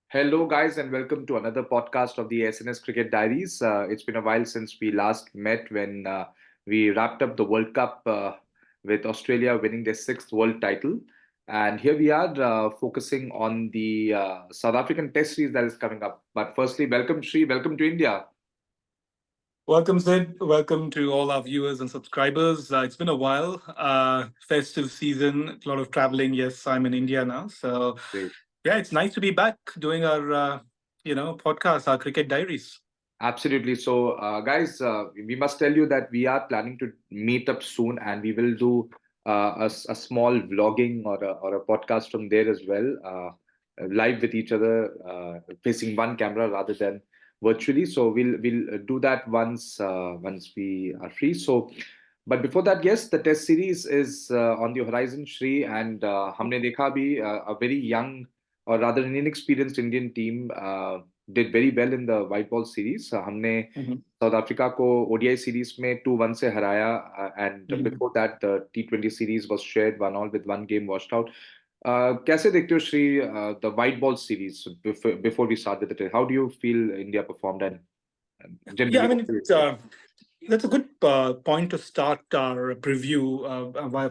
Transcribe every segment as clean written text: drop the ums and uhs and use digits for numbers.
Hello, guys, and welcome to another podcast of the SNS Cricket Diaries. It's been a while since we last met when we wrapped up the World Cup with Australia winning their sixth world title. And here we are focusing on the South African Test series that is coming up. But firstly, welcome, Sri. Welcome to India. Welcome, Sid. Welcome to all our viewers and subscribers. It's been a while. Festive season, a lot of traveling. Yes, I'm in India now. So, Great. yeah, it's nice to be back doing our podcast, our cricket diaries. Absolutely. So, guys, we must tell you that we are planning to meet up soon, and we will do a small vlogging or a podcast from there as well, live with each other, facing one camera rather than virtually. So we'll do that once we are free. So, but before that, yes, the Test series is on the horizon, Shri, and हमने देखा भी a very young or rather an inexperienced Indian team. Did very well in the white ball series. हमने Mhm. South Africa को ODI series में 2-1 से हराया and Mhm. Before that the टी20 series was shared 1-1 with one game washed out कैसे देखते हो Shri the white ball series before we start with it how do you feel India performed and Yeah, I generally mean, what do you expect? that's a good point to start our preview.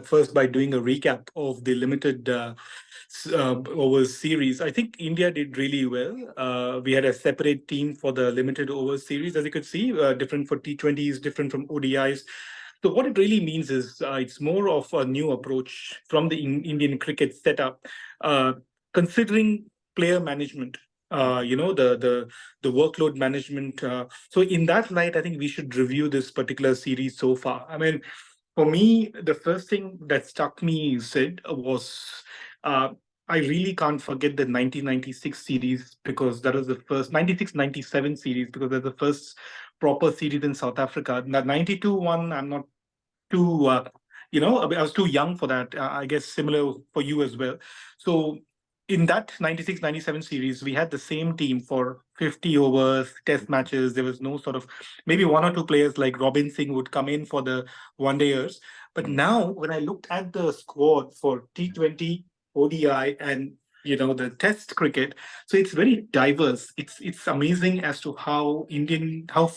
First, by doing a recap of the limited overs series. I think India did really well. We had a separate team for the limited overs series, as you could see, different for T20s, different from ODIs. So what it really means is it's more of a new approach from the Indian cricket setup, uh, considering player management. The workload management. So in that light, I think we should review this particular series so far. I mean, for me, the first thing that struck me, Sid, was uh, I really can't forget the 1996 series because that was the first 96-97 series because that's the first proper series in South Africa. The 92 one, I'm not too, I was too young for that. I guess similar for you as well. So in that 96-97 series, we had the same team for 50 overs, test matches. There was no sort of maybe one or two players like Robin Singh would come in for the one dayers. But now, when I looked at the squad for T20, ODI, and the test cricket, so it's very diverse. It's amazing as to how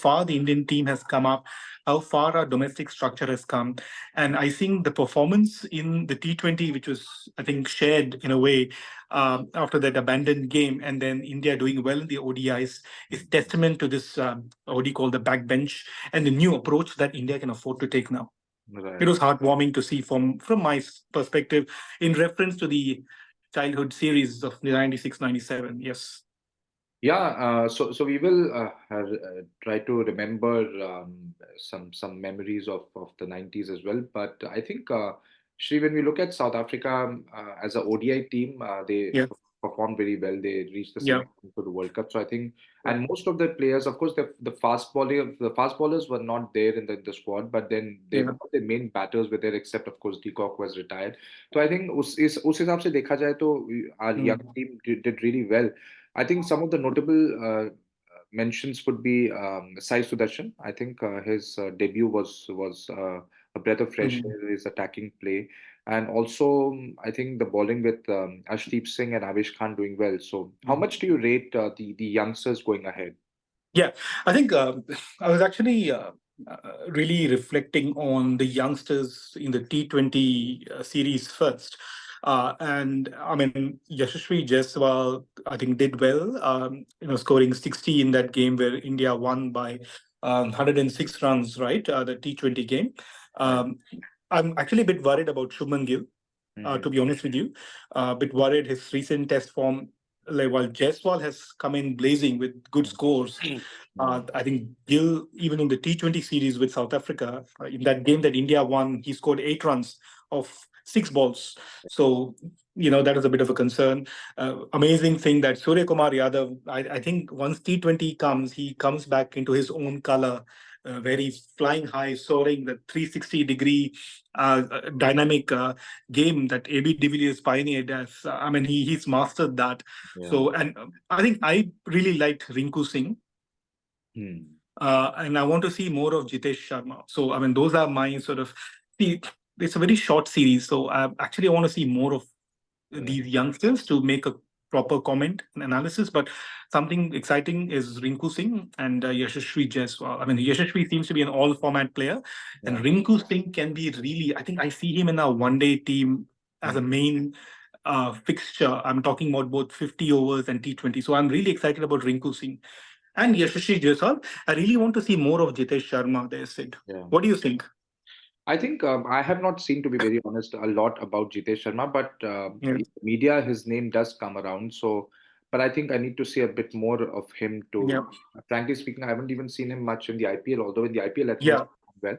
far the Indian team has come up, how far our domestic structure has come. And I think the performance in the T20, which was, I think, shared in a way after that abandoned game, and then India doing well in the ODIs, is testament to this, what do you call the backbench and the new approach that India can afford to take now. It Right. was heartwarming to see from my perspective in reference to the childhood series of the 96-97. Yes. Yeah, so we will try to remember some memories of the 90s as well. But I think, Shri, when we look at South Africa as a ODI team, they Yeah. performed very well. They reached the Yeah. semi to the World Cup. So I think, and most of the players, of course, the fast bowlers were not there in the squad, but then they Yeah. the main batters were there, except of course Deacock was retired. So I think उस हिसाब से देखा जाए तो our young Mm. team did really well. I think some of the notable mentions would be Sai Sudarshan. I think his debut was a breath of fresh Mm. air, his attacking play, and also I think the bowling with Ashdeep Singh and Avish Khan doing well. So, how Mm. much do you rate the youngsters going ahead? Yeah, I think I was actually really reflecting on the youngsters in the T20 series first. And I mean, Yashasvi Jaiswal, I think, did well, scoring 60 in that game where India won by 106 runs, right? The T20 game. Right. Um, I'm actually a bit worried about Shubman Gill, Hmm. to be honest with you. A bit worried his recent test form, like while Jaiswal has come in blazing with good scores, I think Gill, even in the T20 series with South Africa, in that game that India won, he scored 8 runs of 6 balls. So, that is a bit of a concern. Amazing thing that Surya Kumar Yadav, I think once T20 comes, he comes back into his own color, where he's flying high, soaring the 360-degree dynamic game that AB de Villiers pioneered as. I mean, he's mastered that. Yeah. So, and I think I really liked Rinku Singh. Hmm. And I want to see more of Jitesh Sharma. So, I mean, those are my sort of. See, it's a very short series, so I actually want to see more of Right. these youngsters to make a proper comment and analysis. But something exciting is Rinku Singh and Yashasvi Jaiswal. I mean, Yashasvi seems to be an all-format player, and Yeah. Rinku Singh can be really. I think I see him in our one-day team as a main fixture. I'm talking about both 50 overs and T20. So I'm really excited about Rinku Singh and Yashasvi Jaiswal. I really want to see more of Jitesh Sharma there, Sid. Yeah. What do you think? I think I have not seen, to be very honest, a lot about Jitesh Sharma, but Yeah. in media, his name does come around. So, but I think I need to see a bit more of him Yeah. frankly speaking, I haven't even seen him much in the IPL, although in the IPL, I think he's Yeah. done well.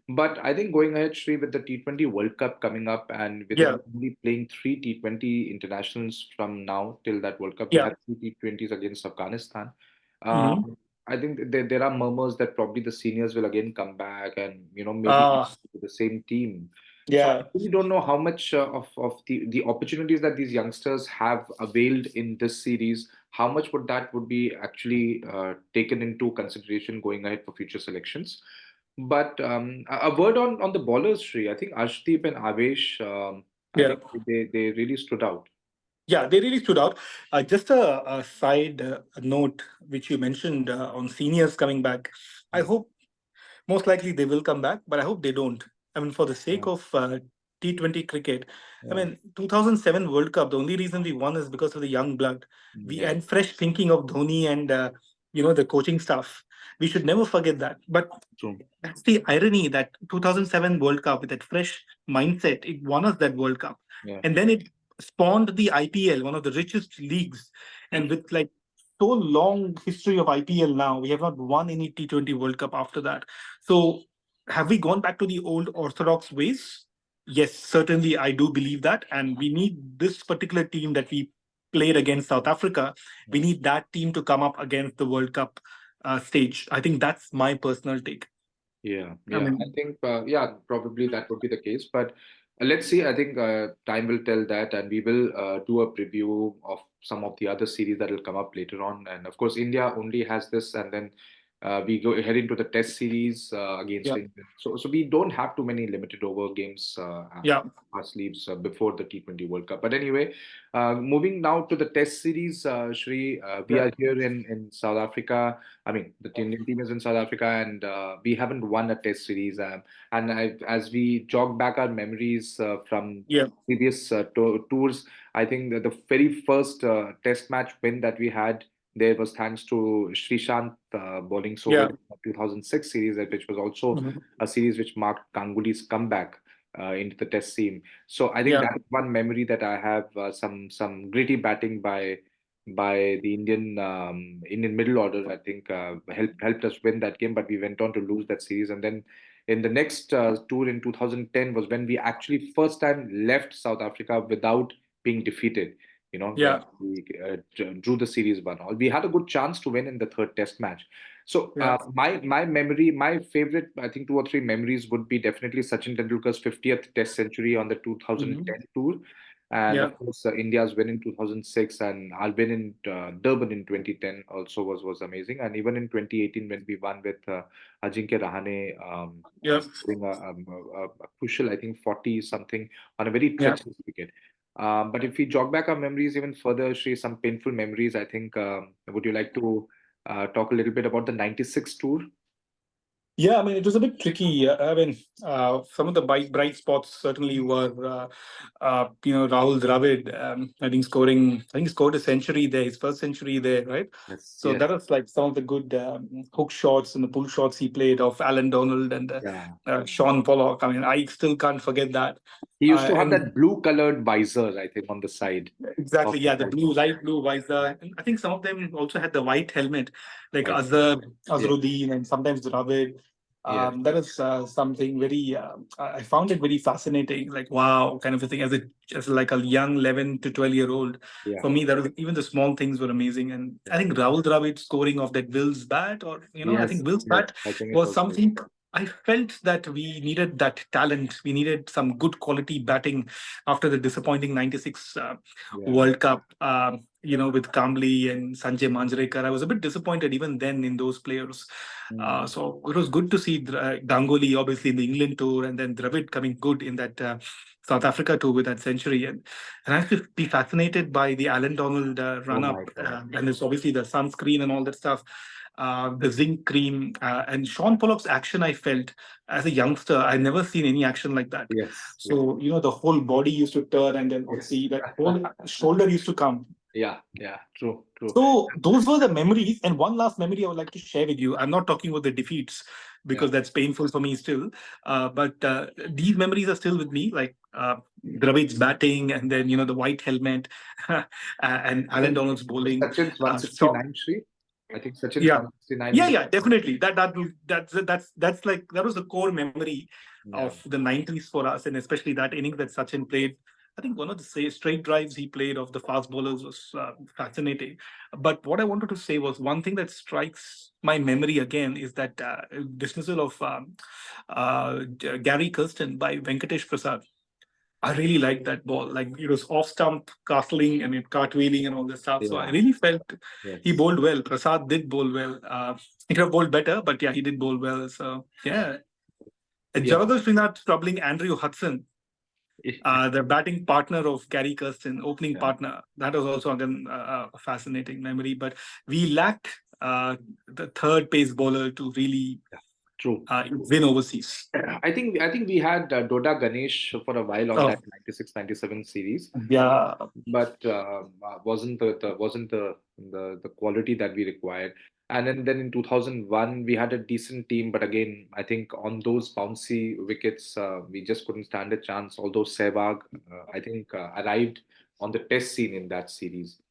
But I think going ahead, Sri, with the T20 World Cup coming up and with Yeah. him only playing three T20 internationals from now till that World Cup, we Yeah. had three T20s against Afghanistan. Mhm. I think there are murmurs that probably the seniors will again come back and, maybe Uh, with the same team. So I yeah. really don't know how much of the opportunities that these youngsters have availed in this series, how much would be actually taken into consideration going ahead for future selections. But a word on the bowlers, Sri. I think Arshdeep and Avesh, I Yeah. think they really stood out. Yeah, they really stood out. Just a side note, which you mentioned on seniors coming back. I Mm. hope most likely they will come back, but I hope they don't. I mean, for the sake Yeah, of T20 cricket, I yeah, mean, 2007 World Cup, the only reason we won is because of the young blood. We yeah, and fresh thinking of Dhoni and, the coaching staff. We should never forget that. But true. that's the irony that 2007 World Cup, with that fresh mindset, it won us that World Cup. Yeah, And then it spawned the IPL, one of the richest leagues. And with like so long history of IPL now, we have not won any T20 World Cup after that. So have we gone back to the old orthodox ways? Yes, certainly I do believe that. And we need this particular team that we played against South Africa. We yeah. need that team to come up against the World Cup stage. I think that's my personal take. Yeah, I yeah. I mean, think, yeah, probably that would be the case. But let's see. I think time will tell that, and we will do a preview of some of the other series that will come up later on. And of course, India only has this, and then we go head into the Test series against yeah, England. So we don't have too many limited over games yeah, our sleeves before the T20 World Cup. But anyway, moving now to the Test series, Shri, we yeah, are here in South Africa. I mean, the Indian team is in South Africa, and we haven't won a Test series. As we jog back our memories from yeah, previous tours, I think that the very first Test match win that we had there was thanks to Srishant bowling so well yeah. in the 2006 series, which was also Mhm. a series which marked Ganguly's comeback into the Test team. So I think Yeah, that's one memory that I have. Some gritty batting by the Indian middle order, I think helped us win that game, but we went on to lose that series. And then in the next tour in 2010 was when we actually first time left South Africa without being defeated. When yeah, we drew the series 1-1, we had a good chance to win in the third Test match. So yeah, my memory, my favorite, I think two or three memories would be definitely Sachin Tendulkar's 50th Test century on the mhm. 2010 tour. And Yeah, of course, India's win in 2006 and our win in Durban in 2010 also was amazing. And even in 2018, when we won with Ajinkya Rahane yeah, doing a crucial, I think, 40 something on a very yeah. treacherous wicket. But if we jog back our memories even further, Shri, some painful memories, I think, would you like to talk a little bit about the 96 tour? Yeah, I mean, it was a bit tricky. I mean, some of the bright spots certainly were, Rahul Dravid. I think he scored a century there, his first century there, right? Yes, So yes, that was like some of the good hook shots and the pull shots he played of Alan Donald and yeah. Sean Pollock. I mean, I still can't forget that. He used to have And that blue colored visor, I think, on the side of exactly, the yeah, the helmet. blue, light blue visor. And I think some of them also had the white helmet, like White helmet. Yeah, Azruddin, and sometimes Dravid. yeah, That is something very. I found it very fascinating, like wow, kind of a thing. As like a young 11 to 12 year old, yeah, for me, that was even the small things were amazing. And I yeah. think Rahul Dravid scoring of that Will's bat, or I Yes, think Will's yes, bat I think it was was. something. I felt that we needed that talent. We needed some good quality batting after the disappointing '96 Yeah. World Cup. With Kambli and Sanjay Manjrekar, I was a bit disappointed even then in those players. So it was good to see Ganguly, obviously in the England tour, and then Dravid coming good in that South Africa tour with that century. And I have to be fascinated by the Alan Donald Oh run my up, God. and it's obviously the sunscreen and all that stuff. The zinc cream and Sean Pollock's action, I felt as a youngster, I never seen any action like that. Yes. So, the whole body used to turn, and then Yes. see that whole shoulder used to come. Yeah. Yeah. True. True. So those were the memories. And one last memory I would like to share with you. I'm not talking about the defeats because Yeah. that's painful for me still. But these memories are still with me, like Dravid's batting, and then the white helmet, and Alan Donald's bowling. Sachin's So 169, Shri. I think Sachin's yeah, 169 yeah, in the. yeah, definitely. That's like that was the core memory Yeah. of the '90s for us, and especially that innings that Sachin played. I think one of the straight drives he played of the fast bowlers was fascinating. But what I wanted to say was one thing that strikes my memory again is that dismissal of Gary Kirsten by Venkatesh Prasad. I really liked that ball. Like it was off stump castling and it cartwheeling and all this stuff. So I Yeah. really felt he Yes. bowled well. Prasad did bowl well. He could have bowled better, but yeah, he did bowl well. So yeah. And Yeah. Javagal Srinath troubling Andrew Hudson, the batting partner of Gary Kirsten, opening Yeah. partner. That was also again a fascinating memory. But we lacked the third pace bowler to really True. win overseas. I think we had Doda Ganesh for a while on Oh, that 96-97 series, yeah. but wasn't the quality that we required. And then in 2001 we had a decent team, but again I think on those bouncy wickets we just couldn't stand a chance. Although Sehwag I think arrived on the test scene in that series.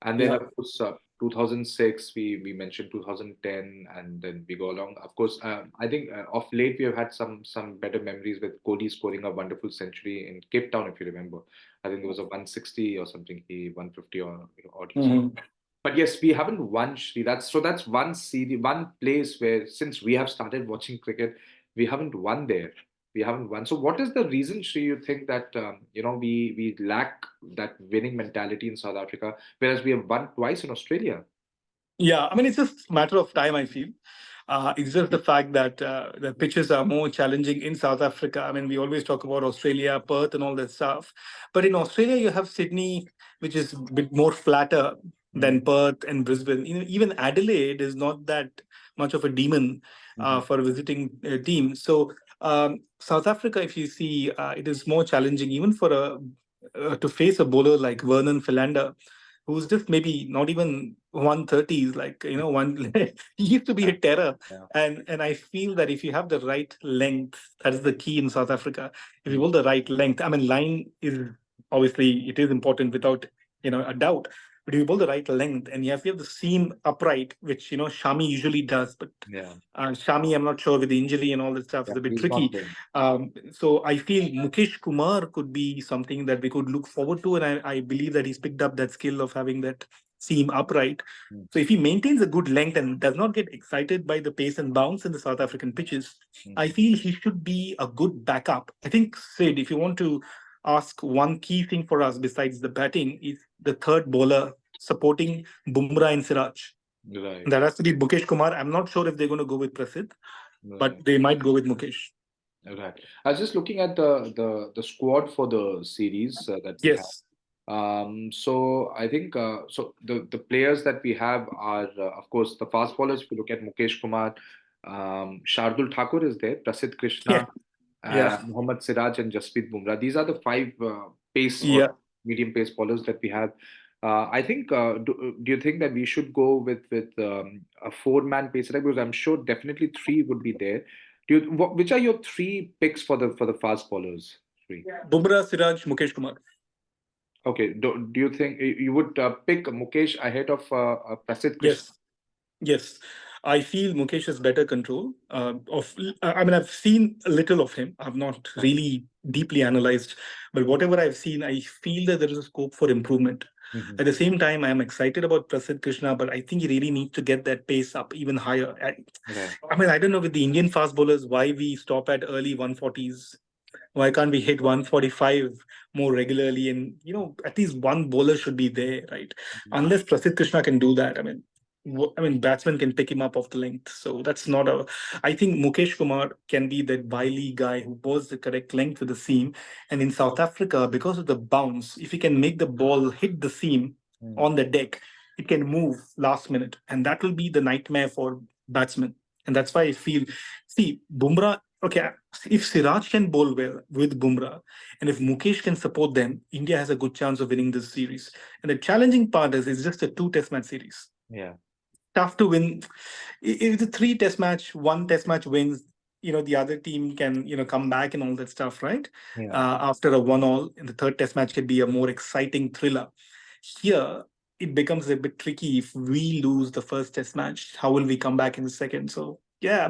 And then, Yeah. of course, 2006, we mentioned 2010, and then we go along. Of course, I think of late we have had some better memories with Kohli scoring a wonderful century in Cape Town, if you remember. I think there was a 160 or something, he 150 or he scored. Mhm. But yes, we haven't won, Shri. That's one series, one place where since we have started watching cricket, we haven't won there. We haven't won. So, what is the reason, Shri, you think that we lack that winning mentality in South Africa, whereas we have won twice in Australia? Yeah, I mean, it's just a matter of time, I feel. It's just the fact that the pitches are more challenging in South Africa. I mean, we always talk about Australia, Perth, and all that stuff. But in Australia, you have Sydney, which is a bit more flatter than Perth and Brisbane. Even Adelaide is not that much of a demon Mhm. for a visiting team. So South Africa, if you see, it is more challenging even for to face a bowler like Vernon Philander, who's just maybe not even 130s, like one he used to be a terror. Yeah. And I feel that if you have the right length, that is the key in South Africa. If you Mm. hold the right length, I mean, line is obviously it is important without a doubt. But if you hold the right length and you have the seam upright, which Shami usually does, but Yeah, Shami, I'm not sure with the injury and all that stuff, yeah, is a bit he's not tricky. playing. So I feel Mukesh Kumar could be something that we could look forward to, and I believe that he's picked up that skill of having that seam upright. Mm. So if he maintains a good length and does not get excited by the pace and bounce in the South African pitches, I feel he should be a good backup. I think, Sid, if you want to ask one key thing for us besides the batting, is the third bowler supporting Bumrah and Siraj. Right, That has to be Mukesh Kumar. I'm not sure if they're going to go with Prasidh, right, but they might go with Mukesh. right. I was just looking at the squad for the series that we have. Yes. So I think the players that we have are of course the fast bowlers. If you look at Mukesh Kumar, Shardul Thakur is there, Prasidh Yeah. Krishna, Yeah. Mohammad Siraj, and Jasprit Bumrah. These are the five pace or Yeah. medium pace bowlers that we have. I think. Do you think that we should go with a four-man pace attack? Because I'm sure definitely three would be there. Which are your three picks for the fast bowlers? Three. Bumrah, Siraj, Mukesh Kumar. Okay. Do you think you would pick Mukesh ahead of Prasidh Krishna? Yes. Yes. I feel Mukesh has better control of. I mean, I've seen a little of him. I've not really deeply analyzed, but whatever I've seen, I feel that there is a scope for improvement. Mhm. At the same time, I am excited about Prasidh Krishna, but I think he really needs to get that pace up even higher. Right. I mean, I don't know with the Indian fast bowlers why we stop at early 140s. Why can't we hit 145 more regularly? And at least one bowler should be there, right? Mhm. Unless Prasidh Krishna can do that, I mean, batsmen can pick him up off the length. So that's not a. I think Mukesh Kumar can be that wily guy who bowls the correct length with the seam. And in South Africa, because of the bounce, if he can make the ball hit the seam Mm. on the deck, it can move last minute, and that will be the nightmare for batsmen. And that's why I feel, see, Bumrah. Okay, if Siraj can bowl well with Bumrah, and if Mukesh can support them, India has a good chance of winning this series. And the challenging part is it's just a two-test match series. Yeah. Tough to win. If it's a three-test match, one test match wins, the other team can, come back and all that stuff, right? Yeah. After a one-all, and the third test match can be a more exciting thriller. Here, it becomes a bit tricky. If we lose the first test match, how will we come back in the second? So, yeah,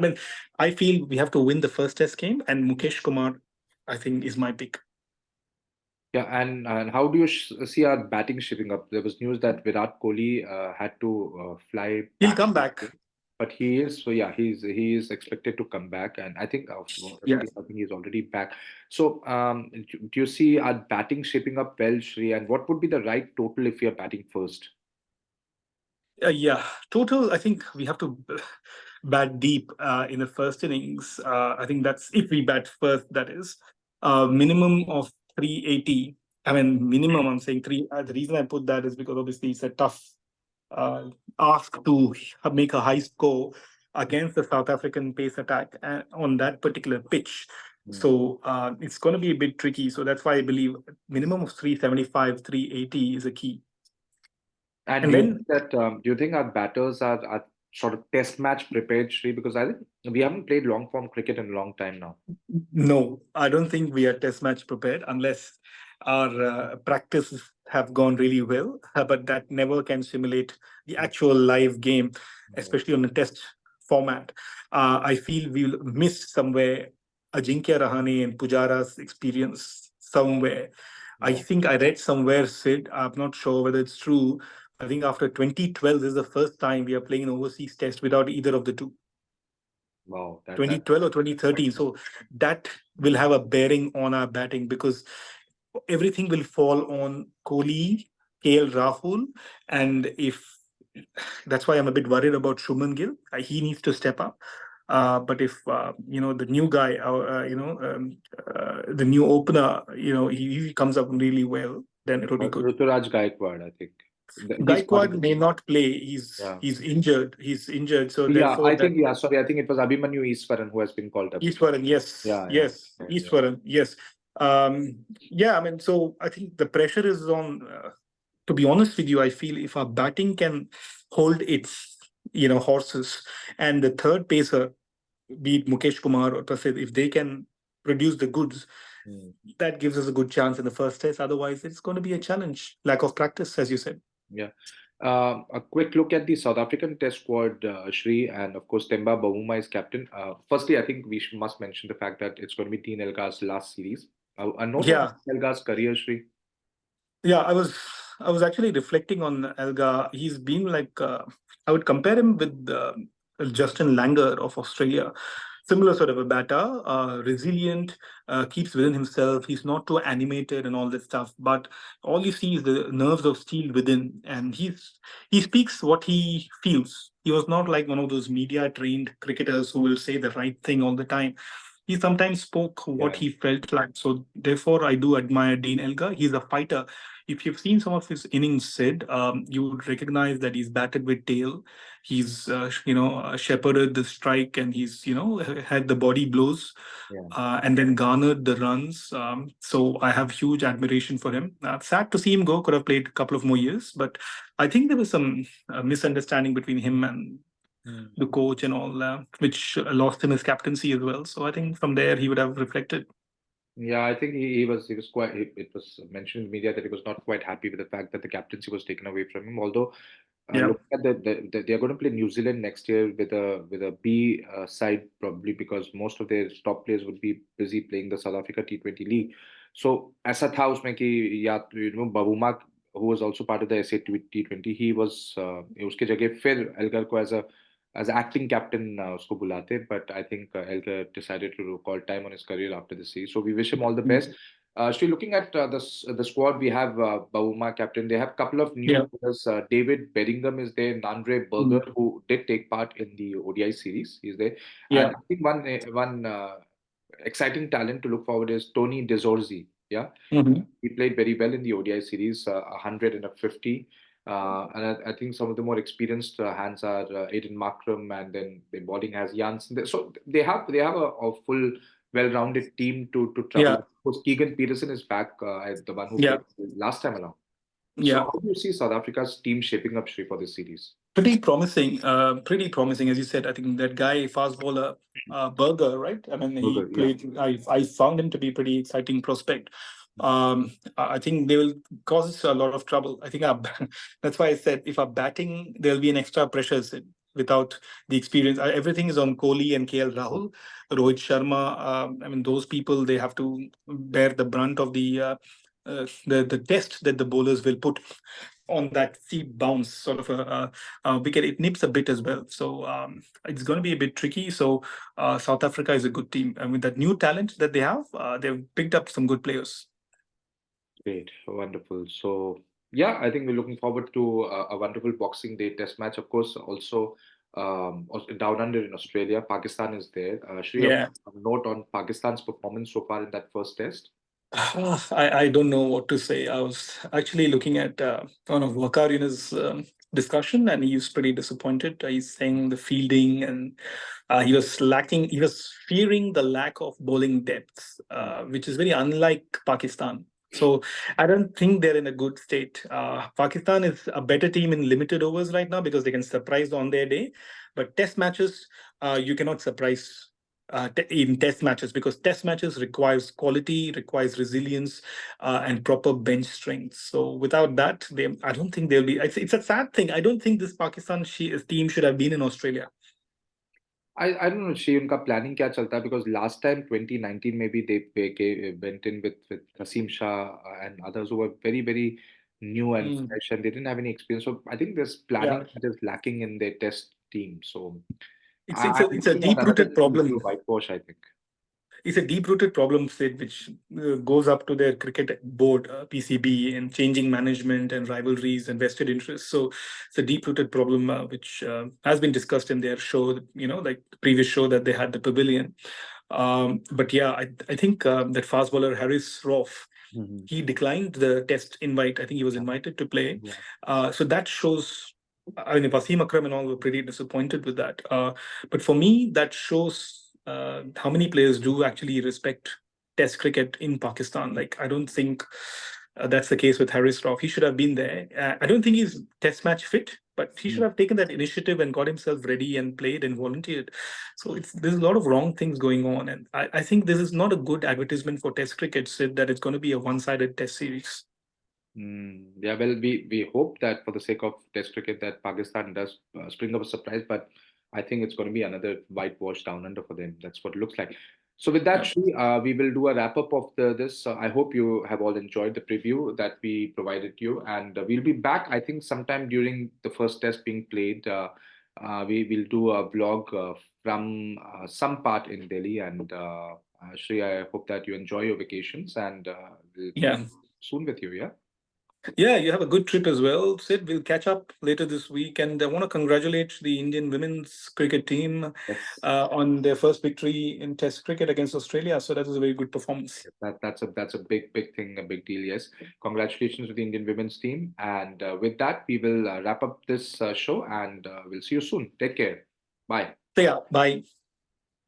I feel we have to win the first test game, and Mukesh Kumar, I think, is my pick. Yeah, and how do you see our batting shaping up? There was news that Virat Kohli had to fly He'll back, come back. but he is so yeah, he is expected to come back, and I think Yeah. I think he's already back. So do you see our batting shaping up well, Shri? And what would be the right total if we are batting first? Yeah, total. I think we have to bat deep in the first innings. I think that's if we bat first. That is minimum of 380. I mean, minimum. I'm saying three. The reason I put that is because obviously it's a tough uh, ask to make a high score against the South African pace attack on that particular pitch. Mm. So it's going to be a bit tricky. So that's why I believe minimum of 375, 380 is a key. And And then do you think our batters are sort of test match prepared, Shri? Because I think we haven't played long form cricket in a long time now. no, I don't think we are test match prepared unless our practices have gone really well. But that never can simulate the actual live game, Yeah. especially on a test format. I feel we'll miss somewhere Ajinkya Rahane and Pujara's experience somewhere. I Yeah. think I read somewhere, Sid, I'm not sure whether it's true. I think after 2012, this is the first time we are playing an overseas test without either of the two. Wow, that 2012 or 2013. So that will have a bearing on our batting because everything will fall on Kohli, KL Rahul, and if that's why I'm a bit worried about Shuman Gill. He needs to step up. But if the new guy, the new opener, he comes up really well, then it will be good. Ruturaj Gaikwad, I think. He's part of Gaikwad may not play. He's yeah. he's injured. He's injured, so Yeah, therefore I that think yeah, sorry, I think it was Abhimanyu Easwaran who has been called up. Eastwaran, yes, Yeah, yeah, yes, yeah. Eastwaran, yes. Yeah, so I think the pressure is on. To be honest with you, I feel if our batting can hold its, horses, and the third pacer, be it Mukesh Kumar or Prasid, if they can produce the goods, Mm. that gives us a good chance in the first test. Otherwise, it's going to be a challenge. Lack of practice, as you said. Yeah. A quick look at the South African Test squad, Shri, and of course Temba Bavuma is captain. Firstly, I think we must mention the fact that it's going to be Dean Elgar's last series. A note on Yeah, Elgar's career, Shri. yeah. I was actually reflecting on Elga. He's been like I would compare him with Justin Langer of Australia. Similar sort of a batter, resilient, keeps within himself. He's not too animated and all that stuff. But all you see is the nerves of steel within, and he speaks what he feels. He was not like one of those media trained cricketers who will say the right thing all the time. He sometimes spoke what Yeah. he felt like. So therefore, I do admire Dean Elgar. He's a fighter. If you've seen some of his innings, Sid, you would recognize that he's batted with tail. He's shepherded the strike, and he's had the body blows, Yeah. and then garnered the runs. So I have huge admiration for him. Sad to see him go. Could have played a couple of more years, but I think there was some misunderstanding between him and Mm. the coach and all, which lost him his captaincy as well. So I think from there he would have reflected. Yeah, I think he was quite. It was mentioned in the media that he was not quite happy with the fact that the captaincy was taken away from him. Although, Yeah. looking at they are going to play New Zealand next year with a B side probably because most of their top players would be busy playing the South Africa T20 League. So ऐसा था उसमें कि या Bavuma who was also part of the SA T20, he was उसके जगह फिर Elgar को as acting captain उसको बुलाते, but I think Elgar decided to call time on his career after the series. So we wish him all the best. Actually, looking at the squad, we have Bauma captain. They have a couple of new Yeah. players. David Bedingham is there. Nandre Berger, who did take part in the ODI series, is there. Yeah. And I think one exciting talent to look forward is Tony Desorzi. Yeah, he played very well in the ODI series, 100 and a 50. And I think some of the more experienced hands are Aiden Markram, and then the bowling has Janssen. So they have a full, well-rounded team to travel. Yeah. Of course, Keegan Peterson is back, the one who Yeah. played last time around. Yeah. So how do you see South Africa's team shaping up, Shri, for this series? Pretty promising. Pretty promising, as you said. I think that guy, fast bowler, Berger, right? I mean, he Berger, yeah. played. I found him to be pretty exciting prospect. I think they will cause a lot of trouble. I think that's why I said if our batting, there'll be an extra pressure without the experience. Everything is on Kohli and KL Rahul, Rohit Sharma. I mean, those people, they have to bear the brunt of the test that the bowlers will put on that seat bounce sort of a wicket. It nips a bit as well. So it's going to be a bit tricky. So South Africa is a good team. And with that new talent that they have, they've picked up some good players. Great, wonderful. So yeah, I think we're looking forward to a wonderful Boxing Day test match. Of course, also down under in Australia, Pakistan is there. Shri, Yeah. a note on Pakistan's performance so far in that first test? I don't know what to say. I was actually looking at one of Waqar Yunus' discussion, and he was pretty disappointed. He's saying the fielding, and he was lacking. He was fearing the lack of bowling depth, which is very unlike Pakistan. So I don't think they're in a good state. Pakistan is a better team in limited overs right now because they can surprise on their day. But test matches, you cannot surprise in test matches, because test matches requires quality, requires resilience, and proper bench strength. So without that, I don't think they'll be. It's a sad thing. I don't think this Pakistan team should have been in Australia. I don't know, Shri, उनका planning क्या चलता है, because last time 2019 maybe they went in with Kasim Shah and others who were very new and fresh, and they didn't have any experience. So I think there's planning that is lacking in their test team. So It's I'm a looking at another deep-rooted problem. whitewash, I think. It's a deep-rooted problem, Sid, which goes up to their cricket board, PCB, and changing management and rivalries and vested interests. So it's a deep-rooted problem which has been discussed in their show, like the previous show that they had, the Pavilion. But yeah, I think that fast bowler Harris Roff, he declined the test invite. I think he was invited to play. So that shows. I mean, Wasim Akram and all were pretty disappointed with that. But for me, that shows how many players do actually respect Test cricket in Pakistan. Like, I don't think that's the case with Harris Roff. He should have been there. I don't think he's Test match fit, but he should have taken that initiative and got himself ready and played and volunteered. So there's a lot of wrong things going on, and I think this is not a good advertisement for Test cricket, Sid, that it's going to be a one-sided Test series. Yeah, well, we hope that for the sake of Test cricket that Pakistan does spring up a surprise, but I think it's going to be another whitewash down under for them. That's what it looks like. So with that, Shri, we will do a wrap up of this. I hope you have all enjoyed the preview that we provided you, and we'll be back, I think, sometime during the first test being played. We will do a vlog from some part in Delhi, and Shri, I hope that you enjoy your vacations, and we'll be soon with you. Yeah. Yeah, you have a good trip as well, Sid. We'll catch up later this week, and I want to congratulate the Indian women's cricket team on their first victory in Test cricket against Australia. So that was a very good performance. That's a big thing, a big deal. Yes, congratulations to the Indian women's team. And with that, we will wrap up this show, and we'll see you soon. Take care. Bye. Yeah, bye.